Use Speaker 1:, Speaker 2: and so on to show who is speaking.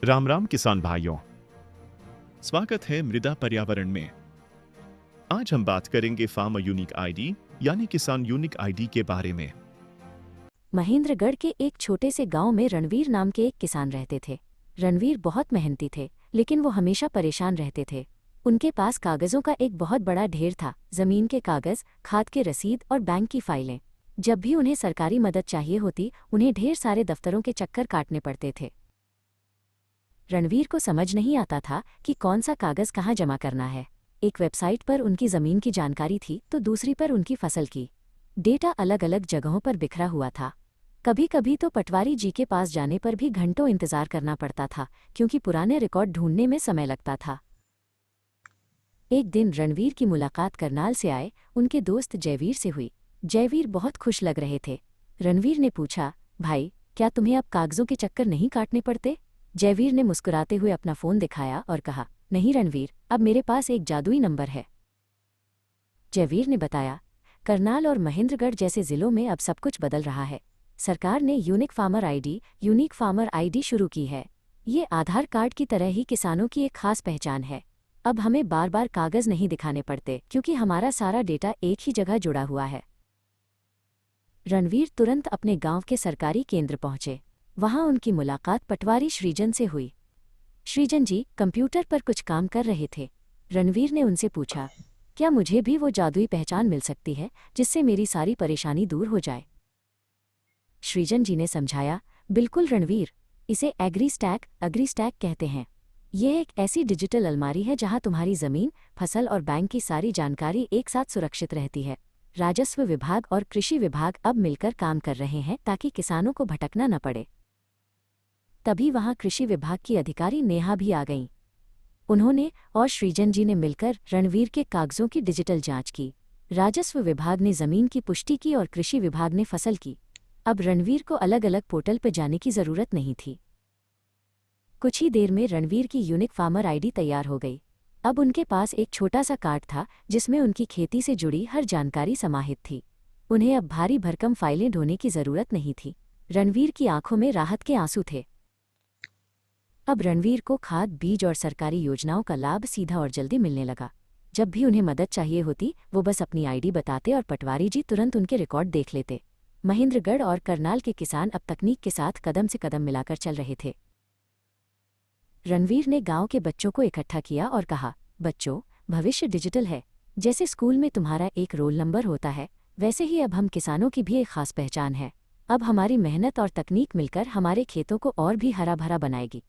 Speaker 1: राम राम किसान भाइयों, स्वागत है मृदा पर्यावरण में। आज हम बात करेंगे फार्मर यूनिक आईडी यानी किसान यूनिक आईडी के बारे में।
Speaker 2: महेंद्रगढ़ के एक छोटे से गांव में रणवीर नाम के एक किसान रहते थे। रणवीर बहुत मेहनती थे, लेकिन वो हमेशा परेशान रहते थे। उनके पास कागजों का एक बहुत बड़ा ढेर था, जमीन के कागज, खाद के रसीद और बैंक की फाइलें। जब भी उन्हें सरकारी मदद चाहिए होती, उन्हें ढेर सारे दफ्तरों के चक्कर काटने पड़ते थे। रणवीर को समझ नहीं आता था कि कौन सा कागज कहाँ जमा करना है। एक वेबसाइट पर उनकी जमीन की जानकारी थी तो दूसरी पर उनकी फसल की। डेटा अलग अलग जगहों पर बिखरा हुआ था। कभी कभी तो पटवारी जी के पास जाने पर भी घंटों इंतजार करना पड़ता था, क्योंकि पुराने रिकॉर्ड ढूंढने में समय लगता था। एक दिन रणवीर की मुलाकात करनाल से आए उनके दोस्त जयवीर से हुई। जयवीर बहुत खुश लग रहे थे। रणवीर ने पूछा, भाई, क्या तुम्हें अब कागजों के चक्कर नहीं काटने पड़ते? जयवीर ने मुस्कुराते हुए अपना फोन दिखाया और कहा, नहीं रणवीर, अब मेरे पास एक जादुई नंबर है। जयवीर ने बताया, करनाल और महेंद्रगढ़ जैसे जिलों में अब सब कुछ बदल रहा है। सरकार ने यूनिक फार्मर आईडी शुरू की है। ये आधार कार्ड की तरह ही किसानों की एक खास पहचान है। अब हमें बार बार कागज नहीं दिखाने पड़ते, क्योंकि हमारा सारा डेटा एक ही जगह जुड़ा हुआ है। रणवीर तुरंत अपने गांव के सरकारी केंद्र पहुंचे। वहां उनकी मुलाकात पटवारी श्रीजन से हुई। श्रीजन जी कंप्यूटर पर कुछ काम कर रहे थे। रणवीर ने उनसे पूछा, क्या मुझे भी वो जादुई पहचान मिल सकती है जिससे मेरी सारी परेशानी दूर हो जाए? श्रीजन जी ने समझाया, बिल्कुल रणवीर, इसे अग्रीस्टैक कहते हैं। यह एक ऐसी डिजिटल अलमारी है जहां तुम्हारी जमीन, फसल और बैंक की सारी जानकारी एक साथ सुरक्षित रहती है। राजस्व विभाग और कृषि विभाग अब मिलकर काम कर रहे हैं ताकि किसानों को भटकना न पड़े। तभी वहां कृषि विभाग की अधिकारी नेहा भी आ गईं। उन्होंने और श्रीजन जी ने मिलकर रणवीर के कागजों की डिजिटल जांच की। राजस्व विभाग ने जमीन की पुष्टि की और कृषि विभाग ने फसल की। अब रणवीर को अलग अलग पोर्टल पर जाने की जरूरत नहीं थी। कुछ ही देर में रणवीर की यूनिक फार्मर आईडी तैयार हो गई। अब उनके पास एक छोटा सा कार्ड था जिसमें उनकी खेती से जुड़ी हर जानकारी समाहित थी। उन्हें अब भारी भरकम फाइलें ढोने की जरूरत नहीं थी। रणवीर की आंखों में राहत के आंसू थे। अब रणवीर को खाद, बीज और सरकारी योजनाओं का लाभ सीधा और जल्दी मिलने लगा। जब भी उन्हें मदद चाहिए होती, वो बस अपनी आईडी बताते और पटवारी जी तुरंत उनके रिकॉर्ड देख लेते। महेंद्रगढ़ और करनाल के किसान अब तकनीक के साथ कदम से कदम मिलाकर चल रहे थे। रणवीर ने गांव के बच्चों को इकट्ठा किया और कहा, बच्चों, भविष्य डिजिटल है। जैसे स्कूल में तुम्हारा एक रोल नंबर होता है, वैसे ही अब हम किसानों की भी एक खास पहचान है। अब हमारी मेहनत और तकनीक मिलकर हमारे खेतों को और भी हरा भरा बनाएगी।